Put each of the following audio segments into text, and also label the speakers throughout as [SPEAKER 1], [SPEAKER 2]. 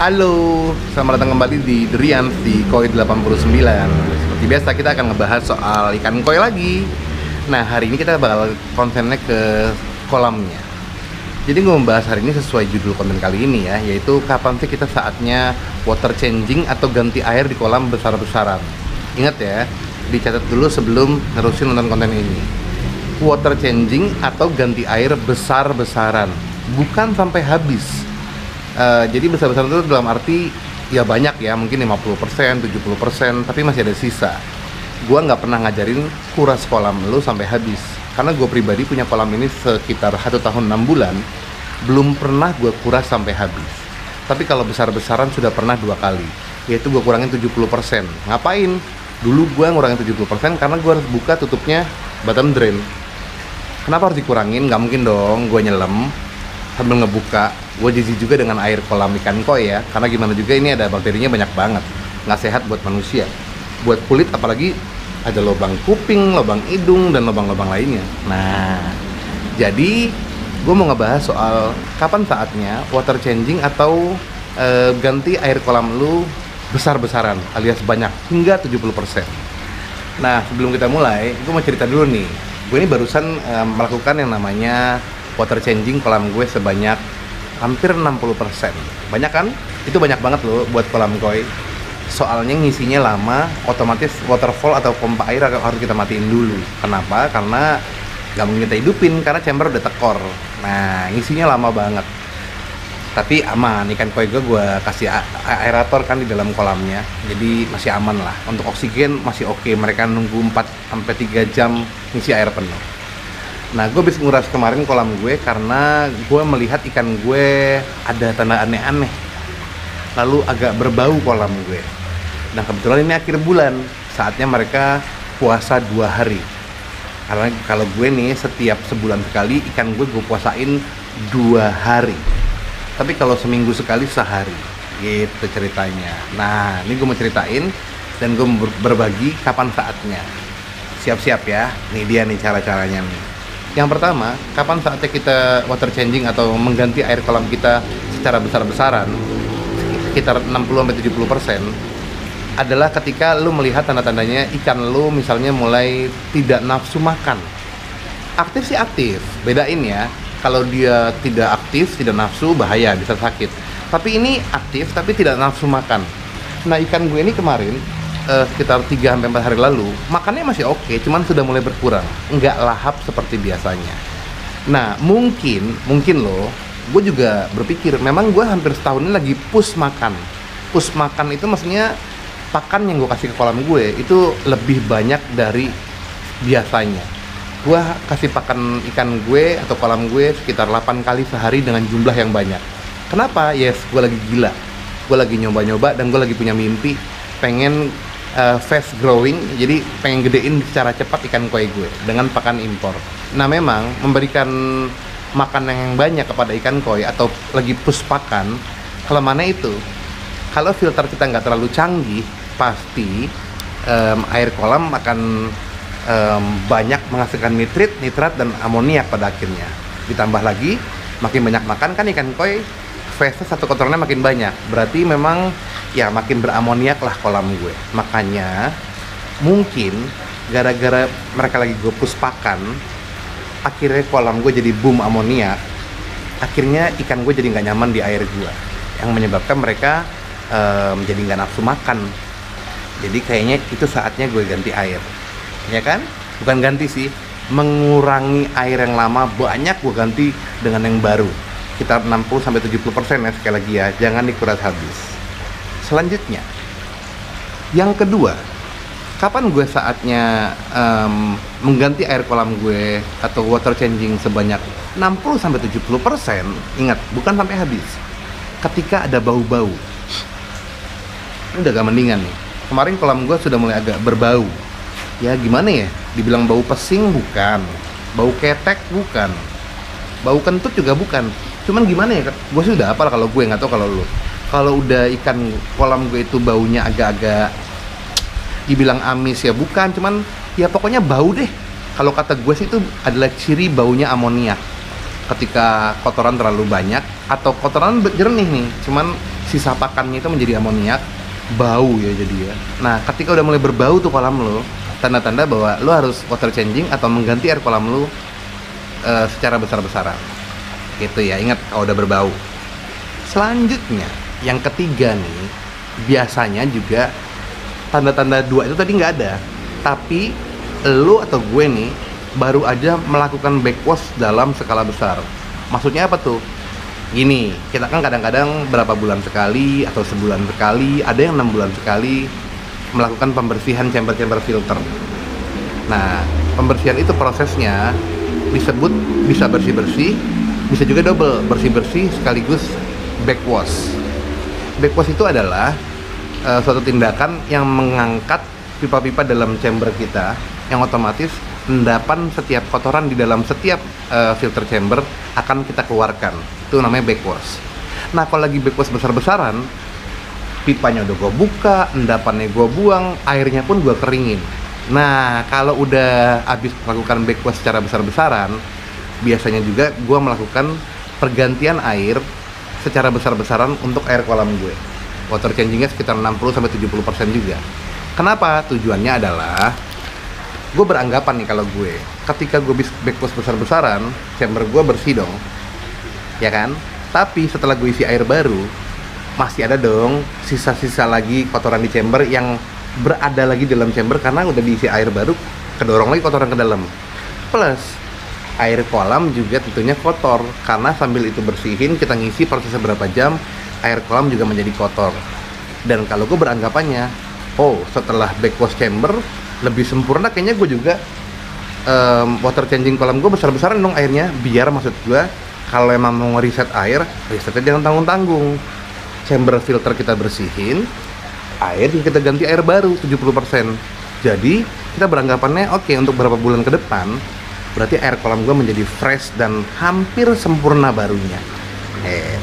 [SPEAKER 1] Halo, selamat datang kembali di Durian di Koi 89. Seperti biasa kita akan ngebahas soal ikan koi lagi. Nah, hari ini kita bakal kontennya ke kolamnya. Jadi gue membahas hari ini sesuai judul konten kali ini ya, yaitu kapan sih kita saatnya water changing atau ganti air di kolam besar-besaran. Ingat ya, dicatat dulu sebelum nerusin nonton konten ini. Water changing atau ganti air besar-besaran, bukan sampai habis. Jadi besar-besaran itu dalam arti ya banyak ya, mungkin 50%, 70%, tapi masih ada sisa. Gua nggak pernah ngajarin kuras kolam lu sampai habis, karena gue pribadi punya kolam ini sekitar 1 tahun 6 bulan, belum pernah gue kuras sampai habis. Tapi kalau besar-besaran sudah pernah 2 kali, yaitu gue kurangin 70%. Ngapain? Dulu gue ngurangin 70% karena gue harus buka tutupnya bottom drain. Kenapa harus dikurangin? Nggak mungkin dong gue nyelam sambil ngebuka. Gue jijik juga dengan air kolam ikan koi ya, karena gimana juga ini ada bakterinya banyak banget, nggak sehat buat manusia, buat kulit, apalagi ada lubang kuping, lubang hidung, dan lubang-lubang lainnya. Nah, jadi gue mau ngebahas soal kapan saatnya water changing atau ganti air kolam lu besar-besaran alias banyak hingga 70%. Nah, sebelum kita mulai, gue mau cerita dulu nih. Gue ini barusan melakukan yang namanya water changing kolam gue sebanyak hampir 60%. Banyak kan? Itu banyak banget loh buat kolam koi. Soalnya ngisinya lama, otomatis waterfall atau pompa air harus kita matiin dulu. Kenapa? Karena nggak mungkin kita hidupin, karena chamber udah tekor. Nah, ngisinya lama banget. Tapi aman, ikan koi gue kasih aerator kan di dalam kolamnya. Jadi masih aman lah. Untuk oksigen masih oke. Mereka nunggu 4-3 jam ngisi air penuh. Nah, gue habis nguras kemarin kolam gue karena gue melihat ikan gue ada tanda aneh-aneh. Lalu agak berbau kolam gue. Nah, kebetulan ini akhir bulan, saatnya mereka puasa 2 hari. Karena kalau gue nih setiap sebulan sekali ikan gue puasain 2 hari. Tapi kalau seminggu sekali sehari. Gitu ceritanya. Nah, ini gue mau ceritain dan gue mau berbagi kapan saatnya. Siap-siap ya. Nih dia nih cara-caranya nih. Yang pertama, kapan saatnya kita water changing atau mengganti air kolam kita secara besar-besaran, sekitar 60-70%, adalah ketika lu melihat tanda-tandanya ikan lu misalnya mulai tidak nafsu makan. Aktif sih aktif, bedain ya. Kalau dia tidak aktif, tidak nafsu, bahaya, bisa sakit. Tapi ini aktif, tapi tidak nafsu makan. Nah, ikan gue ini kemarin, sekitar 3-4 hari lalu, makannya masih oke, cuman sudah mulai berkurang, nggak lahap seperti biasanya. Nah, mungkin loh, gue juga berpikir, memang gue hampir setahun ini lagi push makan. Push makan itu maksudnya pakan yang gue kasih ke kolam gue itu lebih banyak dari biasanya. Gue kasih pakan ikan gue atau kolam gue sekitar 8 kali sehari dengan jumlah yang banyak. Kenapa? Yes, gue lagi gila. Gue lagi nyoba-nyoba dan gue lagi punya mimpi pengen fast growing, jadi pengen gedein secara cepat ikan koi gue dengan pakan impor. Nah, memang memberikan makan yang banyak kepada ikan koi atau lagi push pakan, kelemahannya itu kalau filter kita nggak terlalu canggih, pasti air kolam akan banyak menghasilkan nitrat dan amoniak pada akhirnya. Ditambah lagi makin banyak makan kan ikan koi, feses atau kotorannya makin banyak, berarti memang ya makin beramoniak lah kolam gue. Makanya mungkin gara-gara mereka lagi gue push pakan, akhirnya kolam gue jadi boom amoniak. Akhirnya ikan gue jadi nggak nyaman di air gue, yang menyebabkan mereka jadi nggak nafsu makan. Jadi kayaknya itu saatnya gue ganti air, ya kan? Bukan ganti sih, mengurangi air yang lama, banyak gue ganti dengan yang baru. Sekitar 60-70% ya, sekali lagi ya, jangan dikuras habis. Selanjutnya, yang kedua, kapan gue saatnya mengganti air kolam gue atau water changing sebanyak 60-70%, ingat, bukan sampai habis. Ketika ada bau-bau, ini udah agak mendingan nih. Kemarin kolam gue sudah mulai agak berbau. Ya gimana ya, dibilang bau pesing bukan, bau ketek bukan, bau kentut juga bukan. Cuman gimana ya, gue sudah hafal, kalau gue nggak tahu kalau lu. Kalau udah ikan kolam gue itu baunya agak-agak dibilang amis ya bukan, cuman ya pokoknya bau deh. Kalau kata gue sih itu adalah ciri baunya amoniak. Ketika kotoran terlalu banyak atau kotoran jernih nih, cuman sisa pakannya itu menjadi amoniak, bau ya jadi ya. Nah, ketika udah mulai berbau tuh kolam lo, tanda-tanda bahwa lo harus water changing atau mengganti air kolam lo secara besar-besaran. Gitu ya, ingat kalau udah berbau. Selanjutnya, yang ketiga nih, biasanya juga tanda-tanda dua itu tadi nggak ada, tapi lo atau gue nih baru aja melakukan backwash dalam skala besar. Maksudnya apa tuh? Gini, kita kan kadang-kadang berapa bulan sekali atau sebulan sekali, ada yang 6 bulan sekali melakukan pembersihan chamber-chamber filter. Nah, pembersihan itu prosesnya disebut bisa bersih-bersih, bisa juga double, bersih-bersih sekaligus backwash. Backwash itu adalah suatu tindakan yang mengangkat pipa-pipa dalam chamber kita yang otomatis endapan setiap kotoran di dalam setiap filter chamber akan kita keluarkan. Itu namanya backwash. Nah, kalau lagi backwash besar-besaran, pipanya udah gue buka, endapannya gue buang, airnya pun gue keringin. Nah, kalau udah habis melakukan backwash secara besar-besaran, biasanya juga gue melakukan pergantian air secara besar-besaran untuk air kolam gue. Water changingnya sekitar 60-70% juga. Kenapa? Tujuannya adalah gue beranggapan nih, kalau gue ketika gue backwash besar-besaran, chamber gue bersih dong, ya kan? Tapi setelah gue isi air baru, masih ada dong sisa-sisa lagi kotoran di chamber yang berada lagi dalam chamber karena udah diisi air baru, kedorong lagi kotoran ke dalam. Plus air kolam juga tentunya kotor karena sambil itu bersihin, kita ngisi prosesnya berapa jam, air kolam juga menjadi kotor. Dan kalau gue beranggapannya, oh setelah backwash chamber lebih sempurna, kayaknya gue juga water changing kolam gue besar-besaran dong airnya, biar maksud gue kalau emang mau reset air, resetnya jangan tanggung-tanggung. Chamber filter kita bersihin, air kita ganti air baru 70%. Jadi kita beranggapannya oke, untuk beberapa bulan ke depan berarti air kolam gue menjadi fresh dan hampir sempurna barunya.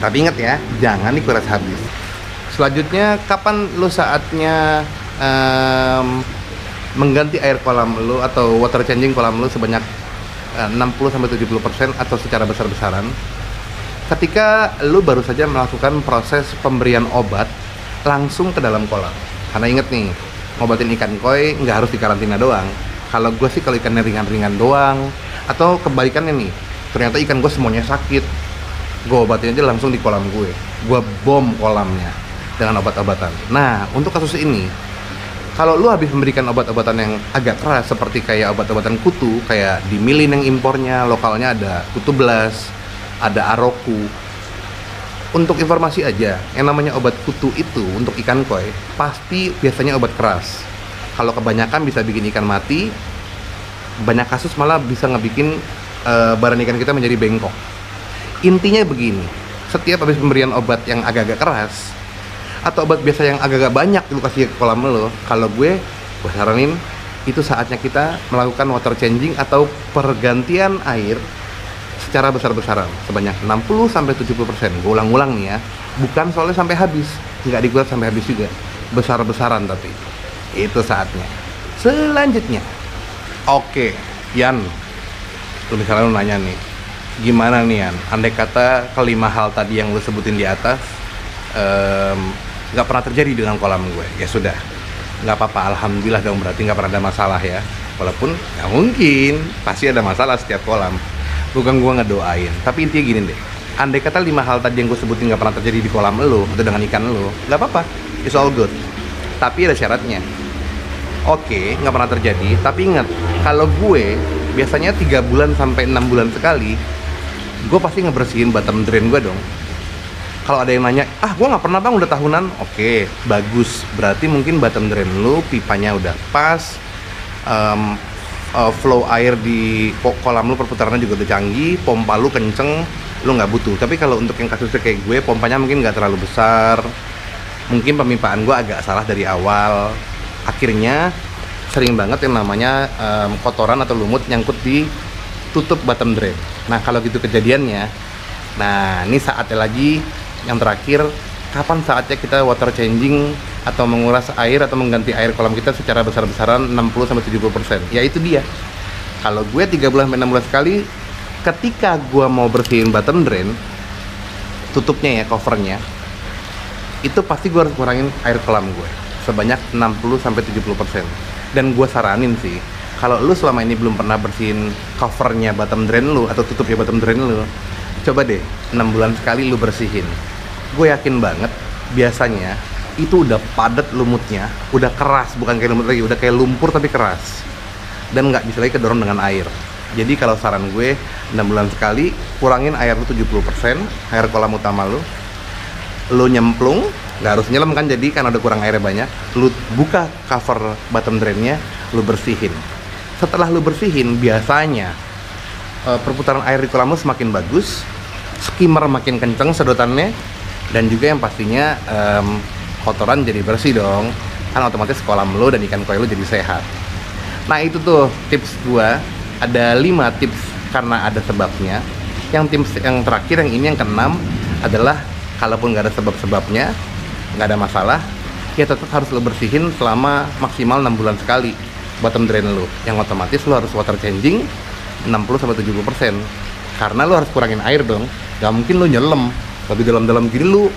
[SPEAKER 1] Tapi ingat ya, jangan dikuras habis. Selanjutnya, kapan lo saatnya mengganti air kolam lo atau water changing kolam lo sebanyak 60-70% atau secara besar-besaran? Ketika lo baru saja melakukan proses pemberian obat langsung ke dalam kolam. Karena inget nih, ngobatin ikan koi nggak harus dikarantina doang. Kalau gue sih kalau ikannya ringan-ringan doang, atau kebalikannya nih, ternyata ikan gue semuanya sakit, gue obatin aja langsung di kolam gue bom kolamnya dengan obat-obatan. Nah, untuk kasus ini, kalau lu habis memberikan obat-obatan yang agak keras seperti kayak obat-obatan kutu, kayak di Milin yang impornya, lokalnya ada Kutu Blast, ada Aroku. Untuk informasi aja, yang namanya obat kutu itu untuk ikan koi pasti biasanya obat keras. Kalau kebanyakan bisa bikin ikan mati, banyak kasus malah bisa ngebikin badan ikan kita menjadi bengkok. Intinya begini, setiap habis pemberian obat yang agak-agak keras atau obat biasa yang agak-agak banyak lu kasih ke kolam lo, kalau gue saranin itu saatnya kita melakukan water changing atau pergantian air secara besar-besaran sebanyak 60-70%. Gue ulang-ulang nih ya, bukan soalnya sampai habis, nggak dikuras sampai habis juga, besar-besaran. Tapi itu saatnya. Selanjutnya, oke, Yan, lu misalnya lu nanya nih, gimana nih Yan, andai kata kelima hal tadi yang lu sebutin di atas nggak pernah terjadi dengan kolam gue, ya sudah, nggak apa-apa, alhamdulillah dong, berarti nggak pernah ada masalah ya. Walaupun nggak mungkin, pasti ada masalah setiap kolam, bukan gue ngedoain, tapi intinya gini deh, andai kata 5 hal tadi yang gue sebutin nggak pernah terjadi di kolam lo atau dengan ikan lo, nggak apa-apa, it's all good. Tapi ada syaratnya. Oke, nggak pernah terjadi, tapi ingat, kalau gue biasanya 3 bulan sampai 6 bulan sekali, gue pasti ngebersihin bottom drain gue dong. Kalau ada yang nanya, gue nggak pernah bang, udah tahunan. Oke, bagus, berarti mungkin bottom drain lu pipanya udah pas, flow air di kolam lu perputarannya juga udah canggih, pompa lu kenceng, lu nggak butuh. Tapi kalau untuk yang kasusnya kayak gue, pompanya mungkin nggak terlalu besar, mungkin pemipaan gue agak salah dari awal, akhirnya sering banget yang namanya kotoran atau lumut nyangkut di tutup bottom drain. Nah, kalau gitu kejadiannya, nah ini saatnya lagi yang terakhir, kapan saatnya kita water changing atau menguras air atau mengganti air kolam kita secara besar-besaran 60-70%. Ya itu dia, kalau gue 3 bulan sampai 6 bulan sekali ketika gua mau bersihin bottom drain, tutupnya ya, covernya, itu pasti gua harus kurangin air kolam gue sebanyak 60-70%. Dan gua saranin sih, kalau lu selama ini belum pernah bersihin covernya bottom drain lu atau tutupnya bottom drain lu, coba deh 6 bulan sekali lu bersihin. Gue yakin banget, biasanya itu udah padat lumutnya, udah keras, bukan kayak lumut lagi, udah kayak lumpur tapi keras, dan nggak bisa lagi kedorong dengan air. Jadi kalau saran gue, 6 bulan sekali kurangin air lu 70%, air kolam utama lu nyemplung, nggak harus nyelam kan, jadi kan udah kurang airnya banyak, lu buka cover bottom drainnya, lu bersihin. Setelah lu bersihin, biasanya perputaran air di kolam lu semakin bagus, skimmer makin kenceng sedotannya, dan juga yang pastinya kotoran jadi bersih dong, kan otomatis kolam lu dan ikan koi lu jadi sehat. Nah itu tuh tips gua, ada 5 tips karena ada sebabnya. Yang tips yang terakhir, yang ini yang keenam, adalah kalaupun nggak ada sebab-sebabnya, nggak ada masalah, ya tetap harus lo bersihin selama maksimal 6 bulan sekali bottom drain lo, yang otomatis lo harus water changing 60-70%, karena lo harus kurangin air dong. Gak mungkin lo nyelam lebih dalam-dalam gini, lo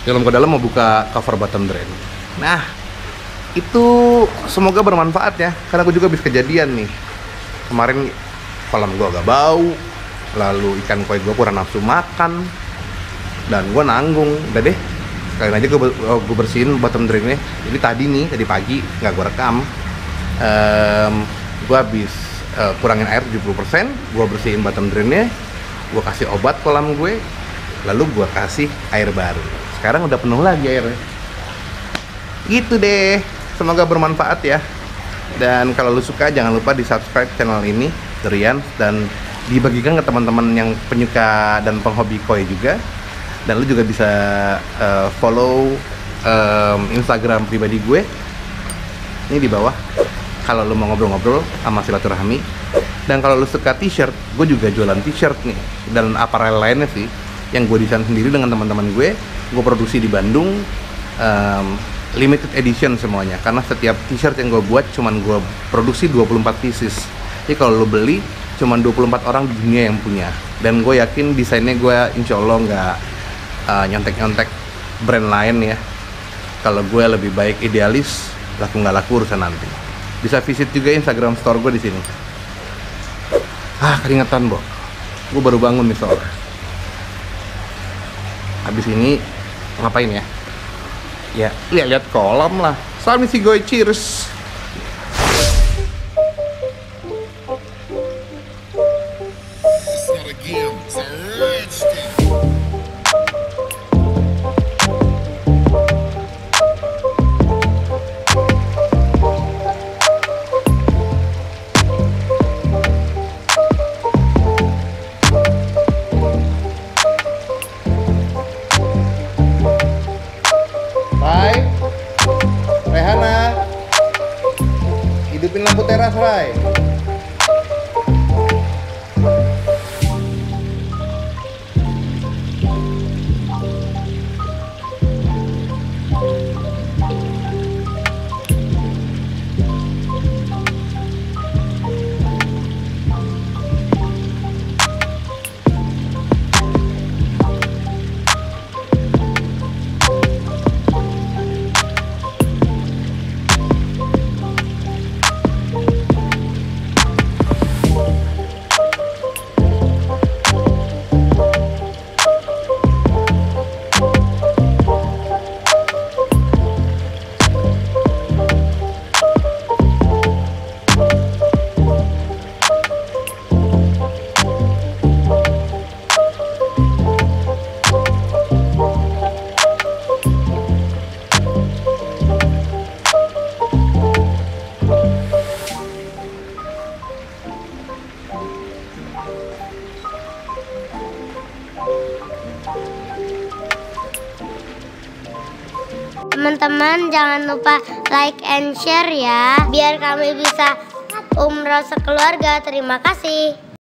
[SPEAKER 1] nyelam ke dalam mau buka cover bottom drain. Nah itu semoga bermanfaat ya, karena gue juga habis kejadian nih kemarin, kolam gue agak bau, lalu ikan koi gue kurang nafsu makan, dan gue nanggung. Udah deh, sekalian aja gue bersihin bottom drainnya. Jadi tadi pagi nggak gue rekam, gue habis kurangin air 70%, gue bersihin bottom drainnya, gue kasih obat kolam gue, lalu gue kasih air baru. Sekarang udah penuh lagi airnya. Gitu deh, semoga bermanfaat ya. Dan kalau lu suka, jangan lupa di subscribe channel ini, The Rians, dan dibagikan ke teman-teman yang penyuka dan penghobi koi juga. Dan lu juga bisa follow Instagram pribadi gue ini di bawah, kalau lu mau ngobrol-ngobrol sama silaturahmi. Dan kalau lu suka t-shirt, gue juga jualan t-shirt nih, dan apparel lainnya sih, yang gue desain sendiri dengan teman-teman gue produksi di Bandung, limited edition semuanya, karena setiap t-shirt yang gue buat cuman gue produksi 24 pieces. Jadi kalau lu beli, cuman 24 orang di dunia yang punya. Dan gue yakin desainnya gue insya Allah nggak nyontek-nyontek brand lain ya. Kalau gue lebih baik idealis, laku nggak laku urusan nanti. Bisa visit juga Instagram store gue di sini. Keringetan Bo, gue baru bangun nih soalnya. Habis ini ngapain ya? Ya lihat kolam lah. Salam si gue, cheers. Hidupin lampu teras, Rai.
[SPEAKER 2] Teman-teman jangan lupa like and share ya, biar kami bisa umroh sekeluarga. Terima kasih.